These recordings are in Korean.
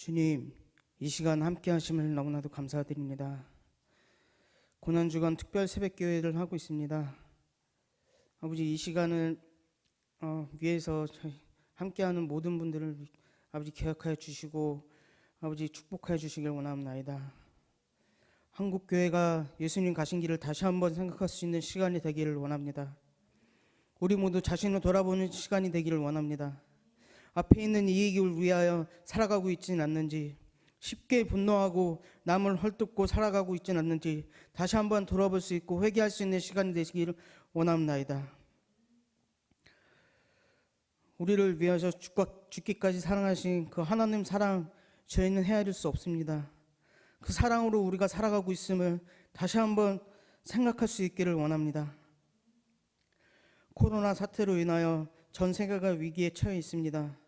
주님, 이 시간 함께 하심을 너무나도 감사드립니다. 고난주간 특별 새벽교회를 하고 있습니다. 아버지, 이 시간을 위해서 저희 함께하는 모든 분들을 아버지 기억하여 주시고 아버지 축복하여 주시길 원합니다. 한국교회가 예수님 가신 길을 다시 한번 생각할 수 있는 시간이 되기를 원합니다. 우리 모두 자신을 돌아보는 시간이 되기를 원합니다. 앞에 있는 이익을 위하여 살아가고 있지는 않는지, 쉽게 분노하고 남을 헐뜯고 살아가고 있지는 않는지 다시 한번 돌아볼 수 있고 회개할 수 있는 시간이 되시기를 원합니다. 우리를 위하여 죽기까지 사랑하신 그 하나님 사랑, 저희는 헤아릴 수 없습니다. 그 사랑으로 우리가 살아가고 있음을 다시 한번 생각할 수 있기를 원합니다. 코로나 사태로 인하여 전 세계가 위기에 처해 있습니다.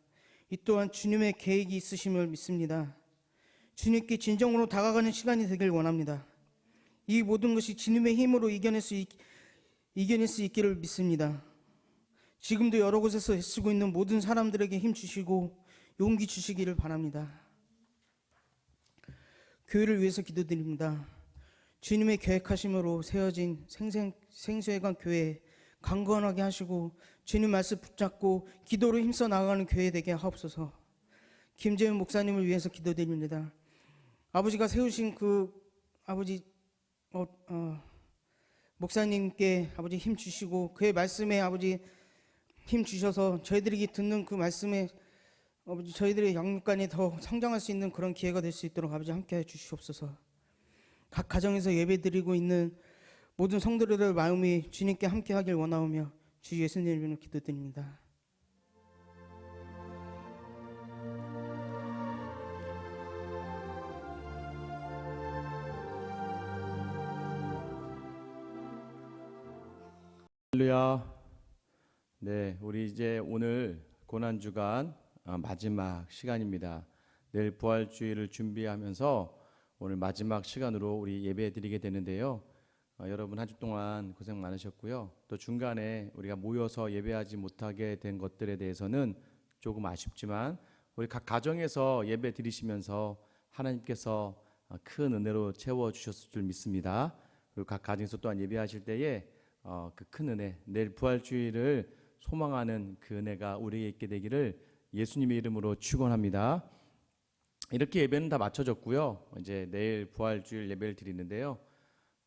이 또한 주님의 계획이 있으심을 믿습니다. 주님께 진정으로 다가가는 시간이 되길 원합니다. 이 모든 것이 주님의 힘으로 이겨낼 수 있기를 믿습니다. 지금도 여러 곳에서 애쓰고 있는 모든 사람들에게 힘 주시고 용기 주시기를 바랍니다. 교회를 위해서 기도드립니다. 주님의 계획하심으로 세워진 생수회관 교회 강건하게 하시고 주님 말씀 붙잡고 기도로 힘써 나아가는 교회 되게 하옵소서. 김재훈 목사님을 위해서 기도드립니다. 아버지가 세우신 그 아버지 목사님께 아버지 힘 주시고 그의 말씀에 아버지 힘 주셔서 저희들이 듣는 그 말씀에 아버지 저희들의 영육간이 더 성장할 수 있는 그런 기회가 될 수 있도록 아버지 함께해 주시옵소서. 각 가정에서 예배드리고 있는 모든 성도들의 마음이 주님께 함께하길 원하오며 주 예수님의 이름으로 기도드립니다. 할렐루야. 네, 우리 이제 오늘 고난주간 마지막 시간입니다. 내일 부활주일을 준비하면서 오늘 마지막 시간으로 우리 예배 드리게 되는데요. 여러분 한 주 동안 고생 많으셨고요. 또 중간에 우리가 모여서 예배하지 못하게 된 것들에 대해서는 조금 아쉽지만 우리 각 가정에서 예배 드리시면서 하나님께서 큰 은혜로 채워주셨을 줄 믿습니다. 그리고 각 가정에서 또한 예배하실 때에 그 큰 은혜, 내일 부활주일을 소망하는 그 은혜가 우리에게 있게 되기를 예수님의 이름으로 축원합니다. 이렇게 예배는 다 마쳐졌고요. 이제 내일 부활주일 예배를 드리는데요.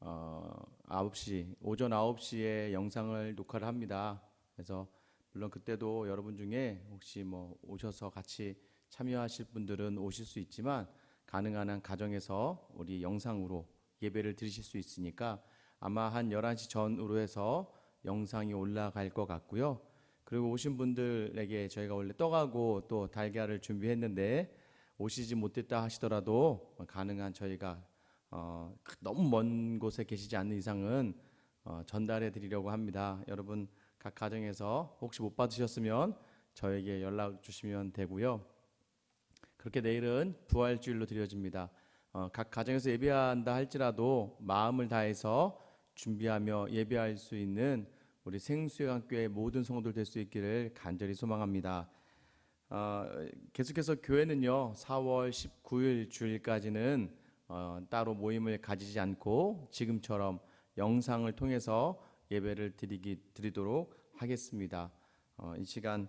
9시, 오전 9시에 영상을 녹화를 합니다. 그래서 물론 그때도 여러분 중에 혹시 오셔서 같이 참여하실 분들은 오실 수 있지만 가능한 한 가정에서 우리 영상으로 예배를 드리실 수 있으니까 아마 한 11시 전후로 해서 영상이 올라갈 것 같고요. 그리고 오신 분들에게 저희가 원래 떡하고 또 달걀을 준비했는데 오시지 못했다 하시더라도 가능한 저희가 너무 먼 곳에 계시지 않는 이상은 전달해 드리려고 합니다. 여러분 각 가정에서 혹시 못 받으셨으면 저에게 연락 주시면 되고요. 그렇게 내일은 부활주일로 드려집니다. 각 가정에서 예배한다 할지라도 마음을 다해서 준비하며 예배할 수 있는 우리 생수회관교회 모든 성도들 될 수 있기를 간절히 소망합니다. 계속해서 교회는요 4월 19일 주일까지는 따로 모임을 가지지 않고 지금처럼 영상을 통해서 예배를 드리도록 하겠습니다. 이 시간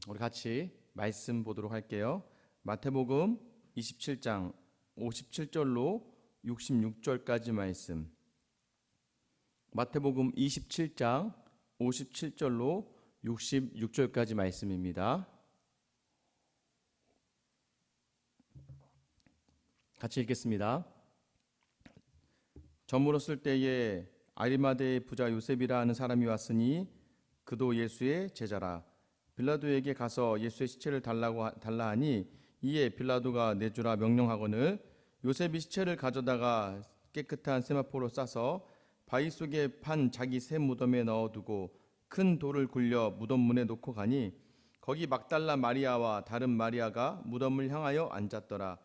우리 같이 말씀 보도록 할게요. 마태복음 27장 57절로 66절까지 말씀. 마태복음 27장 57절로 66절까지 말씀입니다. 같이 읽겠습니다. 저물었을 때에 아리마대의 부자 요셉이라 하는 사람이 왔으니 그도 예수의 제자라. 빌라도에게 가서 예수의 시체를 달라 하니 이에 빌라도가 내주라 명령하거늘 요셉이 시체를 가져다가 깨끗한 세마포로 싸서 바위 속에 판 자기 새 무덤에 넣어두고 큰 돌을 굴려 무덤 문에 놓고 가니 거기 막달라 마리아와 다른 마리아가 무덤을 향하여 앉았더라.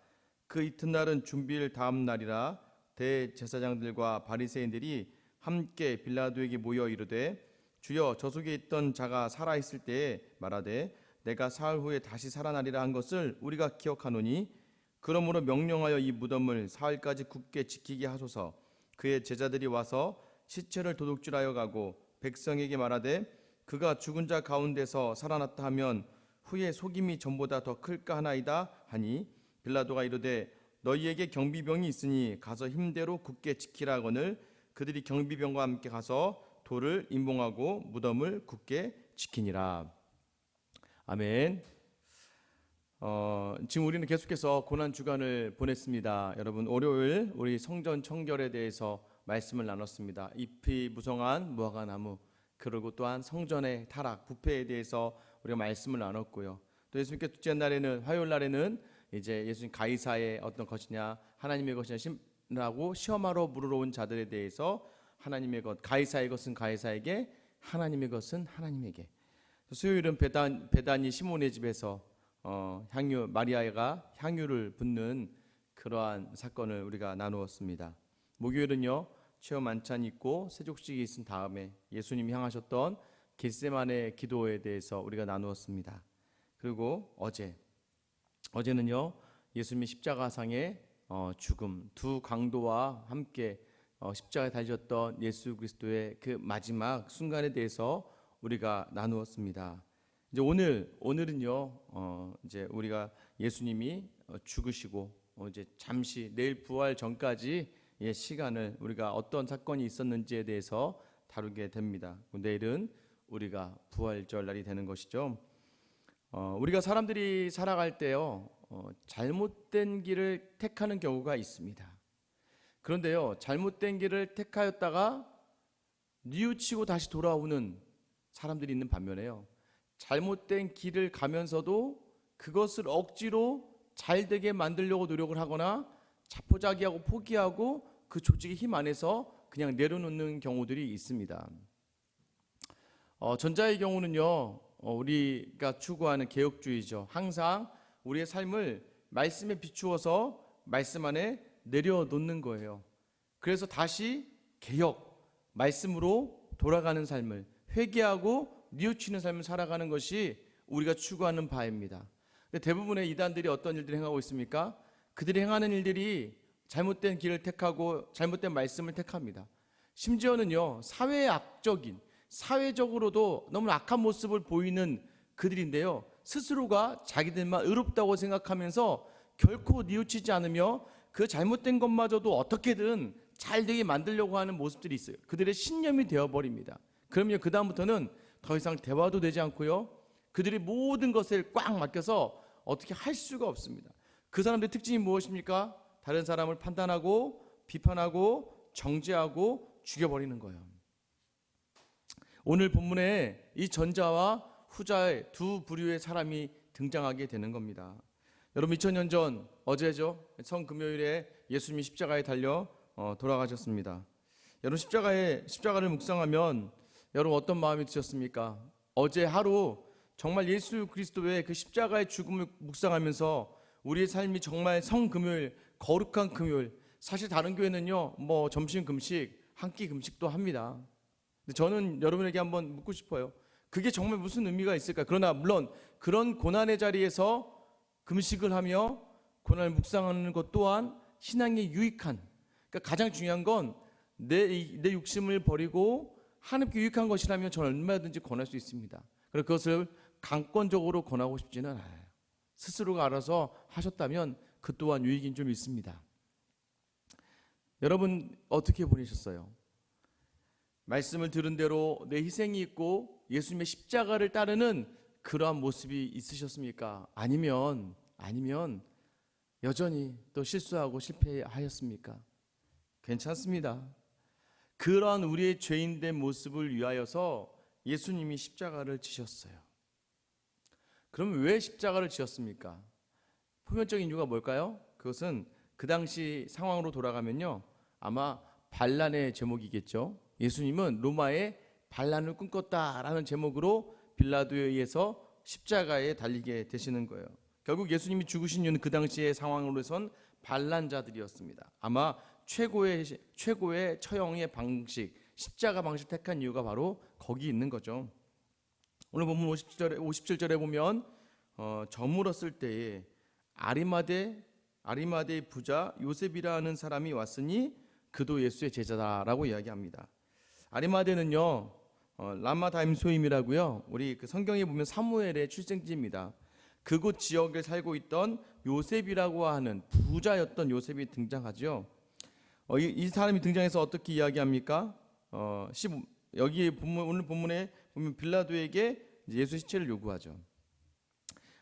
그 이튿날은 준비일 다음 날이라 대제사장들과 바리새인들이 함께 빌라도에게 모여 이르되 주여 저 속에 있던 자가 살아있을 때에 말하되 내가 사흘 후에 다시 살아나리라 한 것을 우리가 기억하노니 그러므로 명령하여 이 무덤을 사흘까지 굳게 지키게 하소서. 그의 제자들이 와서 시체를 도둑질하여 가고 백성에게 말하되 그가 죽은 자 가운데서 살아났다 하면 후에 속임이 전보다 더 클까 하나이다 하니 빌라도가 이르되 너희에게 경비병이 있으니 가서 힘대로 굳게 지키라 하거늘 그들이 경비병과 함께 가서 돌을 임봉하고 무덤을 굳게 지키니라. 아멘. 지금 우리는 계속해서 고난 주간을 보냈습니다. 여러분, 월요일 우리 성전 청결에 대해서 말씀을 나눴습니다. 잎이 무성한 무화과 나무, 그리고 또한 성전의 타락, 부패에 대해서 우리가 말씀을 나눴고요. 또 예수님께 둘째 날에는, 화요일 날에는 이제 예수님 가이사의 어떤 것이냐, 하나님의 것이냐라고 시험하러 물으러 온 자들에 대해서 하나님의 것, 가이사의 것은 가이사에게, 하나님의 것은 하나님에게. 수요일은 베다니 시몬의 집에서 향유, 마리아가 향유를 붓는 그러한 사건을 우리가 나누었습니다. 목요일은요, 체험 만찬이 있고 세족식이 있은 다음에 예수님이 향하셨던 겟세마네 기도에 대해서 우리가 나누었습니다. 그리고 어제는요, 예수님의 십자가상의 죽음, 두 강도와 함께 십자가에 달렸던 예수 그리스도의 그 마지막 순간에 대해서 우리가 나누었습니다. 이제 오늘은요, 이제 우리가 예수님이 죽으시고 이제 잠시 내일 부활 전까지 시간을 우리가 어떤 사건이 있었는지에 대해서 다루게 됩니다. 내일은 우리가 부활절 날이 되는 것이죠. 우리가 사람들이 살아갈 때요, 잘못된 길을 택하는 경우가 있습니다. 그런데요, 잘못된 길을 택하였다가 뉘우치고 다시 돌아오는 사람들이 있는 반면에요, 잘못된 길을 가면서도 그것을 억지로 잘 되게 만들려고 노력을 하거나 자포자기하고 포기하고 그 조직의 힘 안에서 그냥 내려놓는 경우들이 있습니다. 전자의 경우는요, 우리가 추구하는 개혁주의죠. 항상 우리의 삶을 말씀에 비추어서 말씀 안에 내려놓는 거예요. 그래서 다시 개혁, 말씀으로 돌아가는 삶을, 회개하고 뉘우치는 삶을 살아가는 것이 우리가 추구하는 바입니다. 근데 대부분의 이단들이 어떤 일들을 행하고 있습니까? 그들이 행하는 일들이 잘못된 길을 택하고 잘못된 말씀을 택합니다. 심지어는요, 사회적으로도 너무 악한 모습을 보이는 그들인데요, 스스로가 자기들만 의롭다고 생각하면서 결코 뉘우치지 않으며 그 잘못된 것마저도 어떻게든 잘 되게 만들려고 하는 모습들이 있어요. 그들의 신념이 되어버립니다. 그러면 그 다음부터는 더 이상 대화도 되지 않고요, 그들이 모든 것을 꽉 맡겨서 어떻게 할 수가 없습니다. 그 사람들의 특징이 무엇입니까? 다른 사람을 판단하고 비판하고 정죄하고 죽여버리는 거예요. 오늘 본문에 이 전자와 후자의 두 부류의 사람이 등장하게 되는 겁니다. 여러분, 2000년 전 어제죠, 성금요일에 예수님이 십자가에 달려 돌아가셨습니다. 여러분, 십자가를 묵상하면 여러분 어떤 마음이 드셨습니까? 어제 하루 정말 예수 그리스도의 그 십자가의 죽음을 묵상하면서 우리의 삶이 정말 성금요일, 거룩한 금요일, 사실 다른 교회는요, 뭐 점심 금식, 한 끼 금식도 합니다. 근데 저는 여러분에게 한번 묻고 싶어요. 그게 정말 무슨 의미가 있을까? 그러나 물론 그런 고난의 자리에서 금식을 하며 고난을 묵상하는 것 또한 신앙에 유익한, 그러니까 가장 중요한 건 내 욕심을 버리고 하나님께 유익한 것이라면 저는 얼마든지 권할 수 있습니다. 그래서 그것을 강권적으로 권하고 싶지는 않아요. 스스로가 알아서 하셨다면 그 또한 유익이 좀 있습니다. 여러분 어떻게 보내셨어요? 말씀을 들은 대로 내 희생이 있고 예수님의 십자가를 따르는 그러한 모습이 있으셨습니까? 아니면 여전히 또 실수하고 실패하였습니까? 괜찮습니다. 그러한 우리의 죄인된 모습을 위하여서 예수님이 십자가를 지셨어요. 그럼 왜 십자가를 지었습니까? 표면적인 이유가 뭘까요? 그것은 그 당시 상황으로 돌아가면요, 아마 반란의 제목이겠죠. 예수님은 로마의 반란을 꿈꿨다라는 제목으로 빌라도에 의해서 십자가에 달리게 되시는 거예요. 결국 예수님이 죽으신 이유는 그 당시의 상황으로선 반란자들이었습니다. 아마 최고의 처형의 방식, 십자가 방식 택한 이유가 바로 거기 있는 거죠. 오늘 본문 57절에 보면 저물었을 때에 아리마대 아리마대의 부자 요셉이라는 사람이 왔으니 그도 예수의 제자다라고 이야기합니다. 아리마대는요, 라마다임 소임이라고요. 우리 그 성경에 보면 사무엘의 출생지입니다. 그곳 지역에 살고 있던 요셉이라고 하는 부자였던 요셉이 등장하죠. 이 사람이 등장해서 어떻게 이야기합니까? 여기 오늘 본문에 보면 빌라도에게 예수 시체를 요구하죠.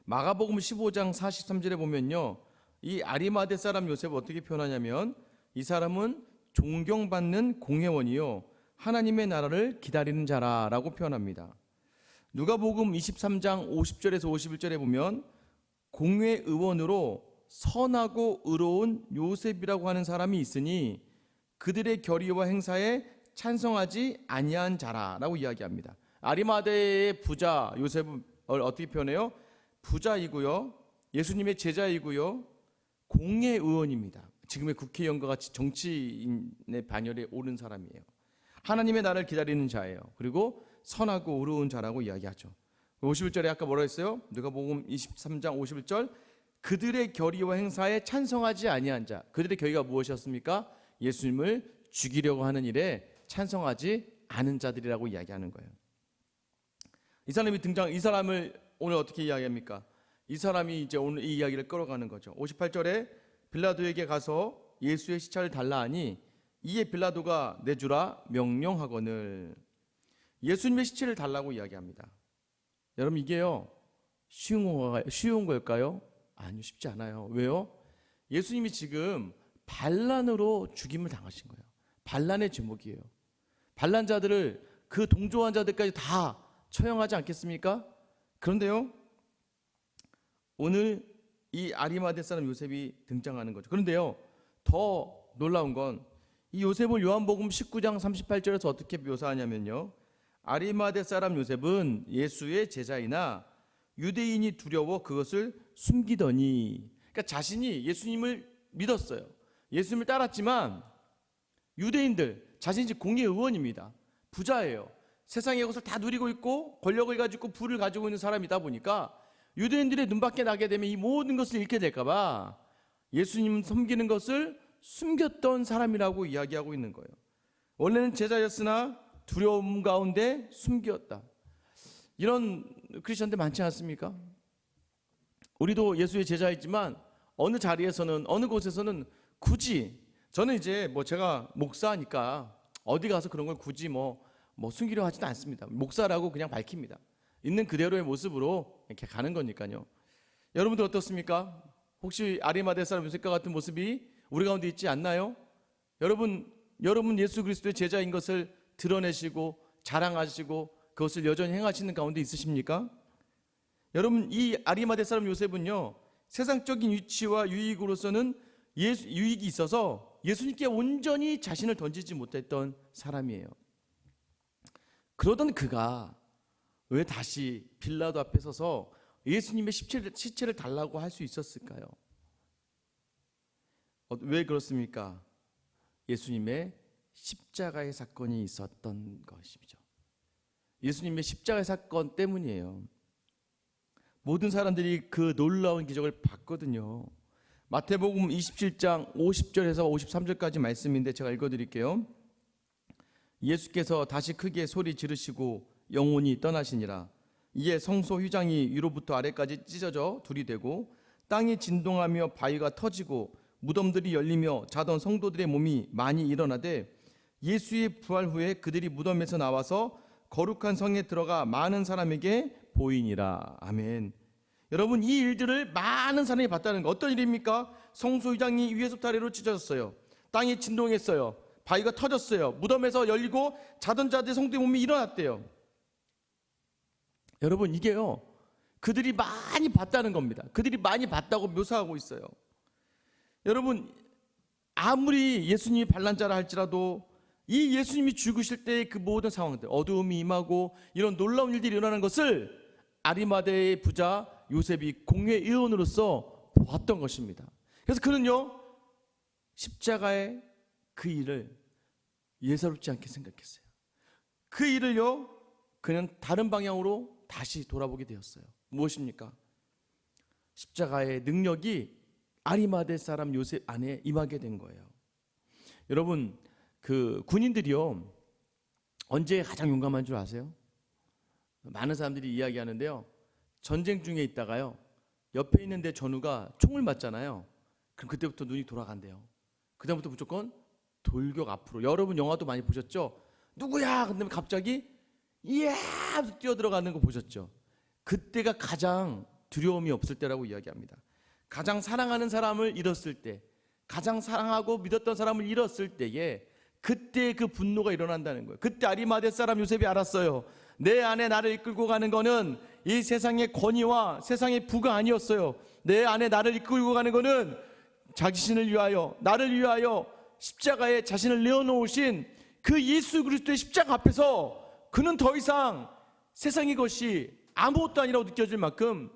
마가복음 15장 43절에 보면요, 이 아리마대 사람 요셉을 어떻게 표현하냐면 이 사람은 존경받는 공회원이요 하나님의 나라를 기다리는 자라라고 표현합니다. 누가복음 23장 50절에서 51절에 보면 공회의원으로 선하고 의로운 요셉이라고 하는 사람이 있으니 그들의 결의와 행사에 찬성하지 아니한 자라라고 이야기합니다. 아리마대의 부자 요셉을 어떻게 표현해요? 부자이고요, 예수님의 제자이고요, 공회의원입니다. 지금의 국회의원과 같이 정치인의 반열에 오른 사람이에요. 하나님의 나라를 기다리는 자예요. 그리고 선하고 의로운 자라고 이야기하죠. 51절에 아까 뭐라 했어요? 누가복음 23장 51절, 그들의 결의와 행사에 찬성하지 아니한 자. 그들의 결의가 무엇이었습니까? 예수님을 죽이려고 하는 일에 찬성하지 않은 자들이라고 이야기하는 거예요. 이 사람을 오늘 어떻게 이야기합니까? 이 사람이 이제 오늘 이 이야기를 끌어가는 거죠. 58절에 빌라도에게 가서 예수의 시체를 달라 하니 이에 빌라도가 내주라 명령하거늘. 예수님의 시체를 달라고 이야기합니다. 여러분, 이게요 쉬운 걸까요? 아니요, 쉽지 않아요. 왜요? 예수님이 지금 반란으로 죽임을 당하신 거예요. 반란의 제목이에요. 반란자들을, 그 동조한 자들까지 다 처형하지 않겠습니까? 그런데요, 오늘 이 아리마대 사람 요셉이 등장하는 거죠. 그런데요, 더 놀라운 건 이 요셉을 요한복음 19장 38절에서 어떻게 묘사하냐면요, 아리마대 사람 요셉은 예수의 제자이나 유대인이 두려워 그것을 숨기더니, 그러니까 자신이 예수님을 믿었어요. 예수님을 따랐지만 유대인들, 자신이 공회의원입니다. 부자예요. 세상의 것을 다 누리고 있고 권력을 가지고 부를 가지고 있는 사람이다 보니까 유대인들의 눈밖에 나게 되면 이 모든 것을 잃게 될까 봐 예수님 섬기는 것을 숨겼던 사람이라고 이야기하고 있는 거예요. 원래는 제자였으나 두려움 가운데 숨겼다. 이런 크리스천들 많지 않습니까? 우리도 예수의 제자이지만 어느 자리에서는, 어느 곳에서는 굳이, 저는 이제 제가 목사니까 어디 가서 그런 걸 굳이 숨기려 하지도 않습니다. 목사라고 그냥 밝힙니다. 있는 그대로의 모습으로 이렇게 가는 거니까요. 여러분들 어떻습니까? 혹시 아리마대 사람 요셉과 같은 모습이 우리 가운데 있지 않나요? 여러분 예수 그리스도의 제자인 것을 드러내시고 자랑하시고 그것을 여전히 행하시는 가운데 있으십니까? 여러분, 이 아리마대 사람 요셉은요, 세상적인 위치와 유익으로서는 유익이 있어서 예수님께 온전히 자신을 던지지 못했던 사람이에요. 그러던 그가 왜 다시 빌라도 앞에 서서 예수님의 시체를 달라고 할 수 있었을까요? 왜 그렇습니까? 예수님의 십자가의 사건이 있었던 것이죠. 예수님의 십자가의 사건 때문이에요. 모든 사람들이 그 놀라운 기적을 봤거든요. 마태복음 27장 50절에서 53절까지 말씀인데 제가 읽어드릴게요. 예수께서 다시 크게 소리 지르시고 영혼이 떠나시니라. 이에 성소 휘장이 위로부터 아래까지 찢어져 둘이 되고 땅이 진동하며 바위가 터지고 무덤들이 열리며 자던 성도들의 몸이 많이 일어나되 예수의 부활 후에 그들이 무덤에서 나와서 거룩한 성에 들어가 많은 사람에게 보이니라. 아멘. 여러분, 이 일들을 많은 사람이 봤다는 거, 어떤 일입니까? 성소 휘장이 위에서부터 아래로 찢어졌어요. 땅이 진동했어요. 바위가 터졌어요. 무덤에서 열리고 자던 자들의 성도의 몸이 일어났대요. 여러분, 이게요, 그들이 많이 봤다는 겁니다. 그들이 많이 봤다고 묘사하고 있어요. 여러분, 아무리 예수님이 반란자라 할지라도 이 예수님이 죽으실 때의 그 모든 상황들, 어두움이 임하고 이런 놀라운 일들이 일어나는 것을 아리마대의 부자 요셉이 공회의원으로서 보았던 것입니다. 그래서 그는요, 십자가의 그 일을 예사롭지 않게 생각했어요. 그 일을요, 그는 다른 방향으로 다시 돌아보게 되었어요. 무엇입니까? 십자가의 능력이 아리마대 사람 요셉 안에 임하게 된 거예요. 여러분, 그 군인들이요, 언제 가장 용감한 줄 아세요? 많은 사람들이 이야기하는데요, 전쟁 중에 있다가요, 옆에 있는데 전우가 총을 맞잖아요. 그럼 그때부터 눈이 돌아간대요. 그다음부터 무조건 돌격 앞으로. 여러분 영화도 많이 보셨죠? 누구야? 근데 갑자기 이야 하면서 뛰어들어가는 거 보셨죠? 그때가 가장 두려움이 없을 때라고 이야기합니다. 가장 사랑하는 사람을 잃었을 때, 가장 사랑하고 믿었던 사람을 잃었을 때에 그때 그 분노가 일어난다는 거예요. 그때 아리마대 사람 요셉이 알았어요. 내 안에 나를 이끌고 가는 거는 이 세상의 권위와 세상의 부가 아니었어요. 내 안에 나를 이끌고 가는 거는 자신을 위하여, 나를 위하여 십자가에 자신을 내어놓으신 그 예수 그리스도의 십자가 앞에서 그는 더 이상 세상의 것이 아무것도 아니라고 느껴질 만큼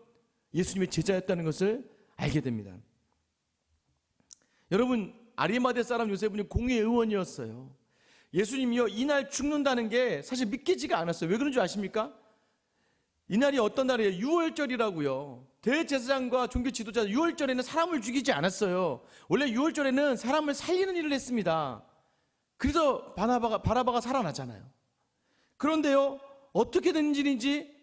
예수님의 제자였다는 것을 알게 됩니다. 여러분, 아리마대 사람 요셉은 공회의원이었어요. 예수님이요, 이날 죽는다는 게 사실 믿기지가 않았어요. 왜 그런 줄 아십니까? 이날이 어떤 날이에요? 유월절이라고요. 대제사장과 종교 지도자, 유월절에는 사람을 죽이지 않았어요. 원래 유월절에는 사람을 살리는 일을 했습니다. 그래서 바라바가 살아나잖아요. 그런데요, 어떻게 된 일인지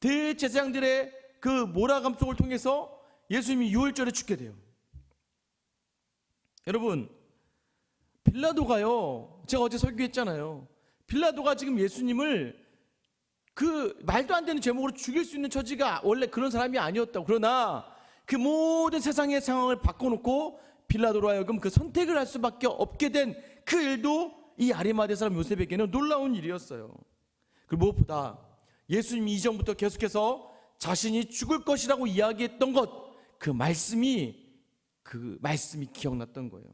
대제사장들의 그 모라감속을 통해서 예수님이 유월절에 죽게 돼요. 여러분, 빌라도가요, 제가 어제 설교했잖아요. 빌라도가 지금 예수님을 그 말도 안 되는 제목으로 죽일 수 있는 처지가 원래 그런 사람이 아니었다고. 그러나 그 모든 세상의 상황을 바꿔놓고 빌라도로 하여금 그 선택을 할 수밖에 없게 된 그 일도 이 아리마대 사람 요셉에게는 놀라운 일이었어요. 그리고 무엇보다 예수님이 이전부터 계속해서 자신이 죽을 것이라고 이야기했던 것, 그 말씀이 기억났던 거예요.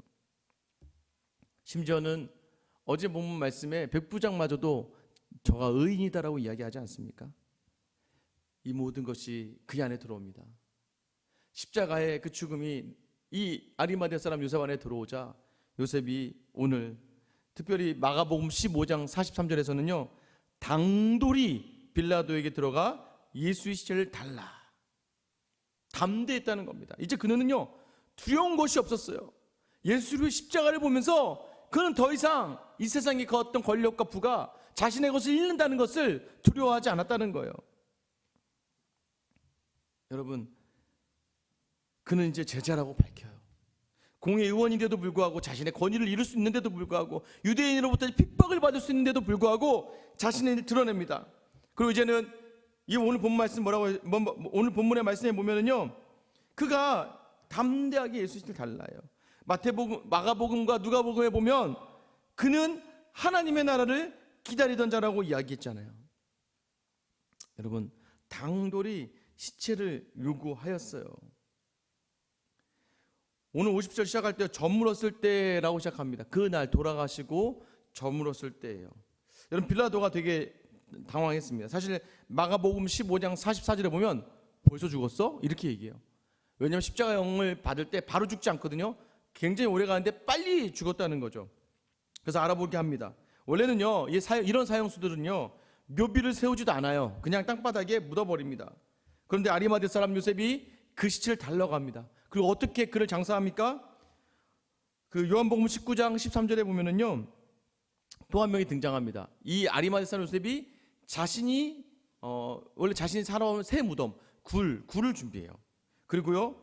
심지어는 어제 본문 말씀에 백부장마저도 저가 의인이다라고 이야기하지 않습니까? 이 모든 것이 그 안에 들어옵니다. 십자가의 그 죽음이 이 아리마대 사람 요셉 안에 들어오자 요셉이 오늘 특별히 마가복음 15장 43절에서는요, 당돌이 빌라도에게 들어가 예수의 시체를 달라, 담대했다는 겁니다. 이제 그는요 두려운 것이 없었어요. 예수의 십자가를 보면서 그는 더 이상 이 세상의 그 어떤 권력과 부가 자신의 것을 잃는다는 것을 두려워하지 않았다는 거예요. 여러분, 그는 이제 제자라고 밝혀요. 공회의원인데도 불구하고, 자신의 권위를 이룰 수 있는데도 불구하고, 유대인으로부터 핍박을 받을 수 있는데도 불구하고 자신의 일을 드러냅니다. 그리고 이제는 이 오늘 본문 말씀 오늘 본문의 말씀에 보면은요, 그가 담대하게 예수를 달라요. 마태복음, 마가복음과 누가복음에 보면 그는 하나님의 나라를 기다리던 자라고 이야기했잖아요. 여러분, 당돌이 시체를 요구하였어요. 오늘 50절 시작할 때 저물었을 때라고 시작합니다. 그날 돌아가시고 저물었을 때예요. 여러분, 빌라도가 되게 당황했습니다. 사실 마가복음 15장 44절에 보면 벌써 죽었어? 이렇게 얘기해요. 왜냐하면 십자가형을 받을 때 바로 죽지 않거든요. 굉장히 오래 가는데 빨리 죽었다는 거죠. 그래서 알아보게 합니다. 원래는요, 이런 사형수들은요, 묘비를 세우지도 않아요. 그냥 땅바닥에 묻어버립니다. 그런데 아리마대 사람 요셉이 그 시체를 달러갑니다. 그리고 어떻게 그를 장사합니까? 그 요한복음 19장 13절에 보면은요, 또 한 명이 등장합니다. 이 아리마대 사람 요셉이 자신이 원래 자신이 살아온 새 무덤 굴을 준비해요. 그리고요,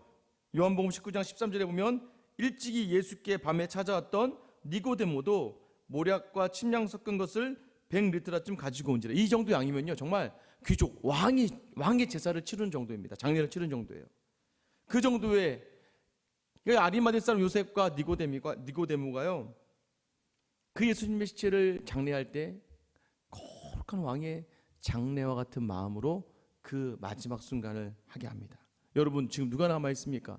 요한복음 19장 13절에 보면 일찍이 예수께 밤에 찾아왔던 니고데모도 모략과 침량 섞은 것을 100리터쯤 가지고 온지라. 이 정도 양이면요, 정말 귀족 왕의 제사를 치르는 정도입니다. 장례를 치르는 정도예요. 그 정도의 아리마대 사람 요셉과 니고데모가요, 그 예수님의 시체를 장례할 때 거룩한 왕의 장례와 같은 마음으로 그 마지막 순간을 하게 합니다. 여러분, 지금 누가 남아 있습니까?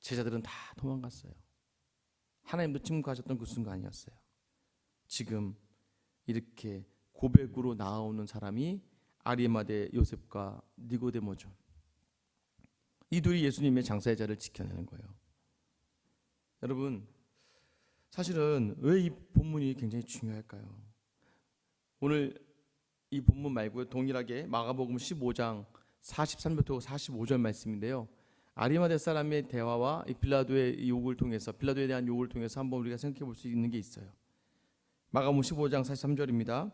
제자들은 다 도망갔어요. 하나님도 침묵하셨던 그 순간이었어요. 지금 이렇게 고백으로 나오는 사람이 아리마대 요셉과 니고데모죠. 이 둘이 예수님의 장사의 자를 지켜내는 거예요. 여러분, 사실은 왜 이 본문이 굉장히 중요할까요? 오늘 이 본문 말고 동일하게 마가복음 15장 43절부터 45절 말씀인데요, 아리마대 사람의 대화와 이 빌라도의 요구를 통해서, 빌라도에 대한 요구를 통해서 한번 우리가 생각해 볼 수 있는 게 있어요. 마가복음 15장 43절입니다.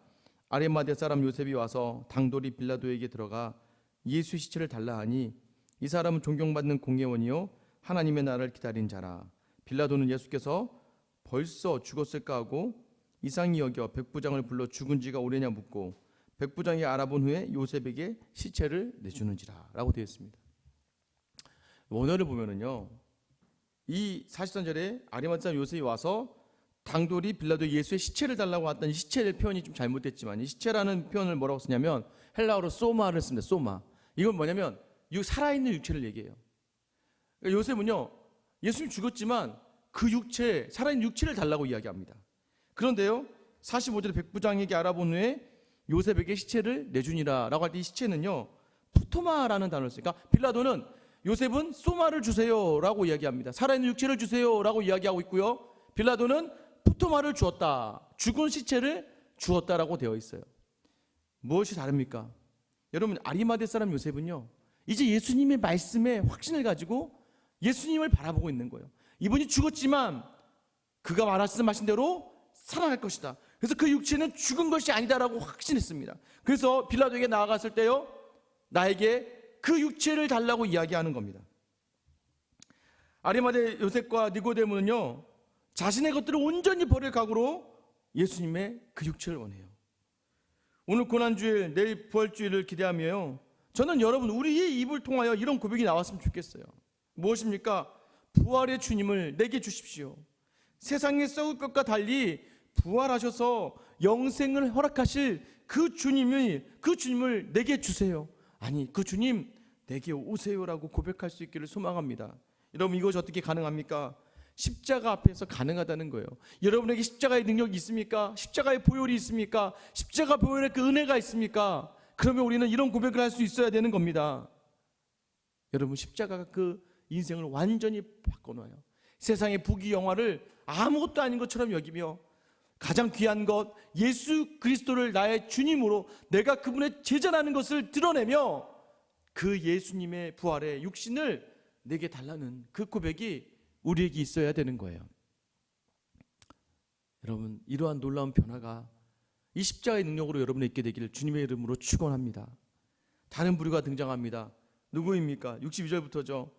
아리마대 사람 요셉이 와서 당돌이 빌라도에게 들어가 예수의 시체를 달라 하니 이 사람은 존경받는 공예원이요 하나님의 나라를 기다린 자라. 빌라도는 예수께서 벌써 죽었을까 하고 이상히 여겨 백부장을 불러 죽은 지가 오래냐 묻고 백부장이 알아본 후에 요셉에게 시체를 내주는지라 라고 되어 있습니다. 원어를 보면은요, 이 43절에 아리마대 사람 요셉이 와서 당돌이 빌라도 예수의 시체를 달라고 했던 이 시체의 표현이 좀 잘못됐지만, 이 시체라는 표현을 뭐라고 쓰냐면 헬라어로 소마를 씁니다. 소마. 이건 뭐냐면 살아있는 육체를 얘기해요. 그러니까 요셉은요, 예수님 죽었지만 그 육체, 살아있는 육체를 달라고 이야기합니다. 그런데요, 45절에 백부장에게 알아본 후에 요셉에게 시체를 내주니라 라고 할 때 이 시체는요, 푸토마라는 단어를 쓰니까 빌라도는 요셉은 소마를 주세요 라고 이야기합니다. 살아있는 육체를 주세요 라고 이야기하고 있고요, 빌라도는 푸토마를 주었다, 죽은 시체를 주었다라고 되어 있어요. 무엇이 다릅니까? 여러분, 아리마대 사람 요셉은요, 이제 예수님의 말씀에 확신을 가지고 예수님을 바라보고 있는 거예요. 이분이 죽었지만 그가 말씀하신 대로 살아날 것이다. 그래서 그 육체는 죽은 것이 아니다라고 확신했습니다. 그래서 빌라도에게 나아갔을 때요, 나에게 그 육체를 달라고 이야기하는 겁니다. 아리마대 요셉과 니고데모는요, 자신의 것들을 온전히 버릴 각오로 예수님의 그 육체를 원해요. 오늘 고난주일, 내일 부활주일을 기대하며요, 저는 여러분, 우리의 입을 통하여 이런 고백이 나왔으면 좋겠어요. 무엇입니까? 부활의 주님을 내게 주십시오. 세상에 썩을 것과 달리 부활하셔서 영생을 허락하실 그 주님을 내게 주세요. 아니, 그 주님 내게 오세요라고 고백할 수 있기를 소망합니다. 여러분, 이것이 어떻게 가능합니까? 십자가 앞에서 가능하다는 거예요. 여러분에게 십자가의 능력이 있습니까? 십자가의 보혈이 있습니까? 십자가 보혈의 그 은혜가 있습니까? 그러면 우리는 이런 고백을 할 수 있어야 되는 겁니다. 여러분, 십자가가 그 인생을 완전히 바꿔놔요. 세상의 부귀 영화를 아무것도 아닌 것처럼 여기며 가장 귀한 것 예수 그리스도를 나의 주님으로 내가 그분의 제자라는 것을 드러내며 그 예수님의 부활의 육신을 내게 달라는 그 고백이 우리에게 있어야 되는 거예요. 여러분, 이러한 놀라운 변화가 이 십자가의 능력으로 여러분에 있게 되기를 주님의 이름으로 축원합니다. 다른 부류가 등장합니다. 누구입니까? 62절부터죠.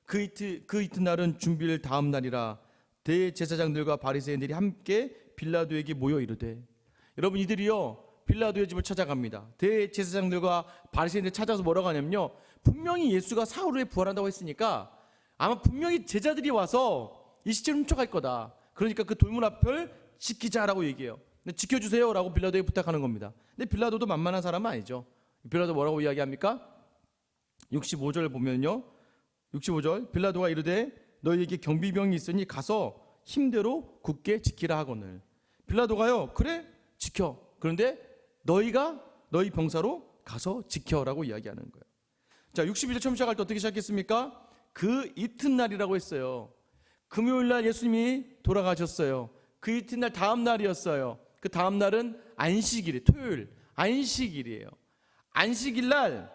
그 이튿날은 준비일 다음 날이라 대제사장들과 바리새인들이 함께 빌라도에게 모여 이르되, 여러분, 이들이요 빌라도의 집을 찾아갑니다. 대제사장들과 바리새인들 찾아서 뭐라고 하냐면요, 분명히 예수가 사흘 후에 부활한다고 했으니까 아마 분명히 제자들이 와서 이 시체를 훔쳐갈 거다. 그러니까 그 돌문 앞을 지키자라고 얘기해요. 근데 지켜주세요라고 빌라도에게 부탁하는 겁니다. 근데 빌라도도 만만한 사람은 아니죠. 빌라도 뭐라고 이야기합니까? 65절 보면요, 65절 빌라도가 이르되 너희에게 경비병이 있으니 가서 힘대로 굳게 지키라 하거늘. 빌라도가요, 그래 지켜. 그런데 너희 병사로 가서 지켜라고 이야기하는 거예요. 자, 62절 처음 시작할 때 어떻게 시작했습니까? 그 이튿날이라고 했어요. 금요일날 예수님이 돌아가셨어요. 그 이튿날 다음 날이었어요. 그 다음 날은 안식일이에요. 토요일 안식일이에요. 안식일날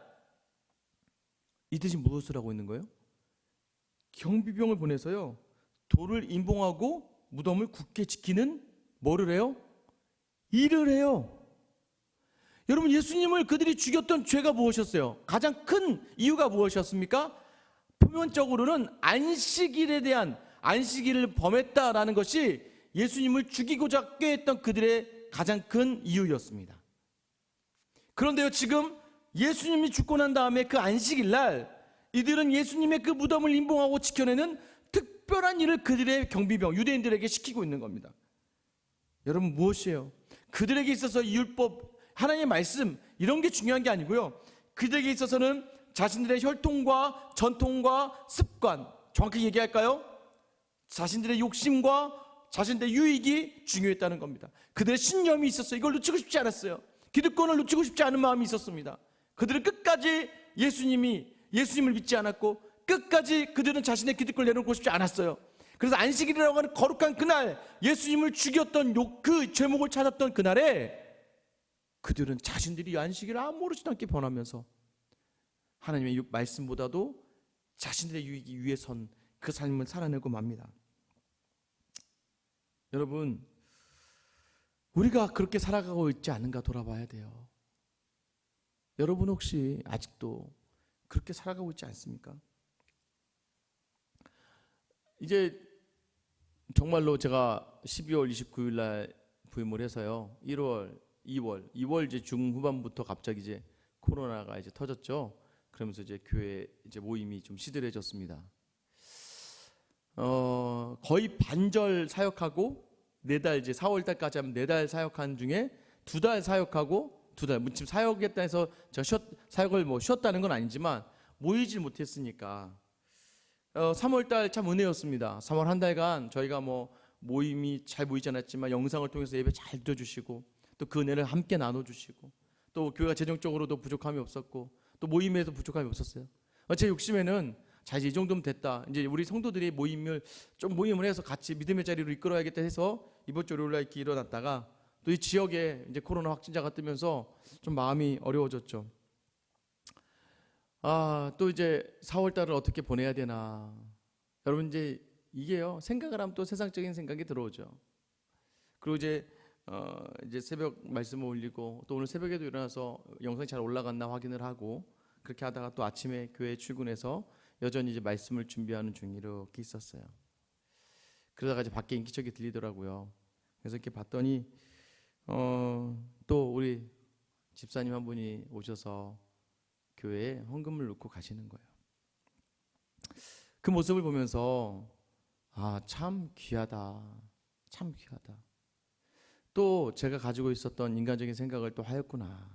이 뜻이 무엇을 하고 있는 거예요? 경비병을 보내서요, 돌을 임봉하고 무덤을 굳게 지키는 뭐를 해요? 일을 해요. 여러분, 예수님을 그들이 죽였던 죄가 무엇이었어요? 가장 큰 이유가 무엇이었습니까? 표면적으로는 안식일에 대한, 안식일을 범했다라는 것이 예수님을 죽이고자 꾀했던 그들의 가장 큰 이유였습니다. 그런데요, 지금 예수님이 죽고 난 다음에 그 안식일날 이들은 예수님의 그 무덤을 임봉하고 지켜내는 특별한 일을 그들의 경비병, 유대인들에게 시키고 있는 겁니다. 여러분, 무엇이에요? 그들에게 있어서 이 율법, 하나님의 말씀, 이런 게 중요한 게 아니고요, 그들에게 있어서는 자신들의 혈통과 전통과 습관, 정확히 얘기할까요? 자신들의 욕심과 자신들의 유익이 중요했다는 겁니다. 그들의 신념이 있었어요. 이걸 놓치고 싶지 않았어요. 기득권을 놓치고 싶지 않은 마음이 있었습니다. 그들은 끝까지 예수님을 믿지 않았고, 끝까지 그들은 자신의 기득권을 내놓고 싶지 않았어요. 그래서 안식일이라고 하는 거룩한 그날, 예수님을 죽였던 그 죄목을 찾았던 그날에 그들은 자신들이 안식일을 아무렇지도 않게 변하면서 하나님의 말씀보다도 자신들의 유익이 위해선 그 삶을 살아내고 맙니다. 여러분, 우리가 그렇게 살아가고 있지 않은가 돌아봐야 돼요. 여러분 혹시 아직도 그렇게 살아가고 있지 않습니까? 이제 정말로 제가 12월 29일 날 부임을 해서요. 1월, 2월 이제 중후반부터 갑자기 이제 코로나가 이제 터졌죠. 그러면서 이제 교회 이제 모임이 좀 시들해졌습니다. 거의 반절 사역하고 4달 이제 4월 달까지 하면 4달 사역한 중에 2달 사역하고 2달 지금 사역했다 해서 제가 사역을 뭐 쉬었다는 건 아니지만 모이질 못했으니까 3월 달 참 은혜였습니다. 3월 한 달간 저희가 뭐 모임이 잘 모이지 않았지만 영상을 통해서 예배 잘 들어주시고 또 그 은혜를 함께 나눠주시고 또 교회가 재정적으로도 부족함이 없었고 또 모임에서 부족함이 없었어요. 제 욕심에는 자 이제 이 정도면 됐다. 이제 우리 성도들이 모임을 해서 같이 믿음의 자리로 이끌어야겠다 해서 이번 주 월요일 날 이렇게 일어났다가 또 이 지역에 이제 코로나 확진자가 뜨면서 좀 마음이 어려워졌죠. 또 이제 4월 달을 어떻게 보내야 되나. 여러분 이제 이게요. 생각을 하면 또 세상적인 생각이 들어오죠. 그리고 이제 새벽 말씀을 올리고 또 오늘 새벽에도 일어나서 영상이 잘 올라갔나 확인을 하고 그렇게 하다가 또 아침에 교회 출근해서 여전히 이제 말씀을 준비하는 중이 이렇게 있었어요. 그러다가 이제 밖에 인기척이 들리더라고요. 그래서 이렇게 봤더니 또 우리 집사님 한 분이 오셔서 교회에 헌금을 넣고 가시는 거예요. 그 모습을 보면서 참 귀하다. 참 귀하다. 또 제가 가지고 있었던 인간적인 생각을 또 하였구나.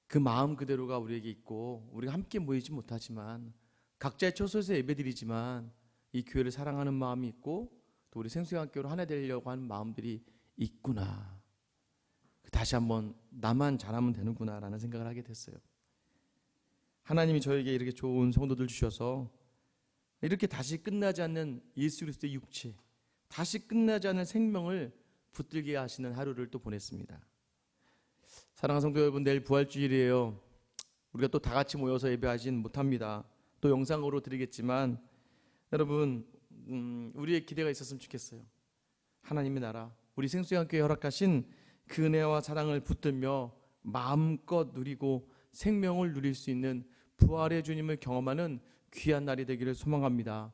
그 마음 그대로가 우리에게 있고 우리가 함께 모이지 못하지만 각자의 처소에서 예배드리지만 이 교회를 사랑하는 마음이 있고 또 우리 생수양교로 하나 되려고 하는 마음들이 있구나. 다시 한번 나만 잘하면 되는구나라는 생각을 하게 됐어요. 하나님이 저에게 이렇게 좋은 성도들 주셔서 이렇게 다시 끝나지 않는 예수 그리스도의 육체, 다시 끝나지 않는 생명을 붙들게 하시는 하루를 또 보냈습니다. 사랑하는 성도 여러분, 내일 부활주일이에요. 우리가 또 다 같이 모여서 예배하진 못합니다. 또 영상으로 드리겠지만 여러분 우리의 기대가 있었으면 좋겠어요. 하나님의 나라, 우리 생수양교회 허락하신 그 은혜와 사랑을 붙들며 마음껏 누리고 생명을 누릴 수 있는 부활의 주님을 경험하는 귀한 날이 되기를 소망합니다.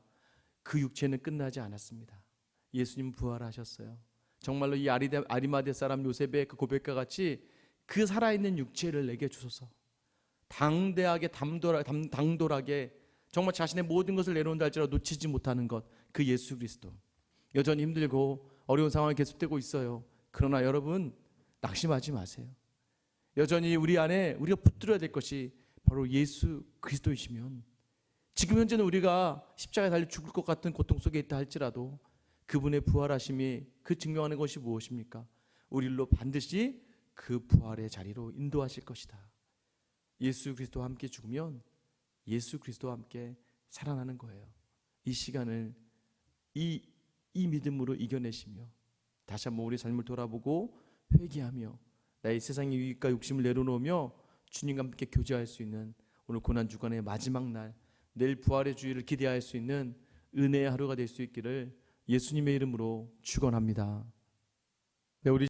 그 육체는 끝나지 않았습니다. 예수님 부활하셨어요. 정말로 이 아리마대 사람 요셉의 그 고백과 같이 그 살아있는 육체를 내게 주소서. 당대하게 당돌하게 정말 자신의 모든 것을 내놓는다 할지라도 놓치지 못하는 것, 그 예수 그리스도. 여전히 힘들고 어려운 상황이 계속되고 있어요. 그러나 여러분 낙심하지 마세요. 여전히 우리 안에 우리가 붙들어야 될 것이 바로 예수 그리스도이시면 지금 현재는 우리가 십자가에 달려 죽을 것 같은 고통 속에 있다 할지라도 그분의 부활하심이 그 증명하는 것이 무엇입니까? 우리로 반드시 그 부활의 자리로 인도하실 것이다. 예수 그리스도와 함께 죽으면 예수 그리스도와 함께 살아나는 거예요. 이 시간을 이 믿음으로 이겨내시며 다시 한번 우리 삶을 돌아보고 회개하며 나의 세상의 유익과 욕심을 내려놓으며 주님과 함께 교제할 수 있는 오늘 고난주간의 마지막 날, 내일 부활의 주일을 기대할 수 있는 은혜의 하루가 될 수 있기를 예수님의 이름으로 축원합니다. 네, 우리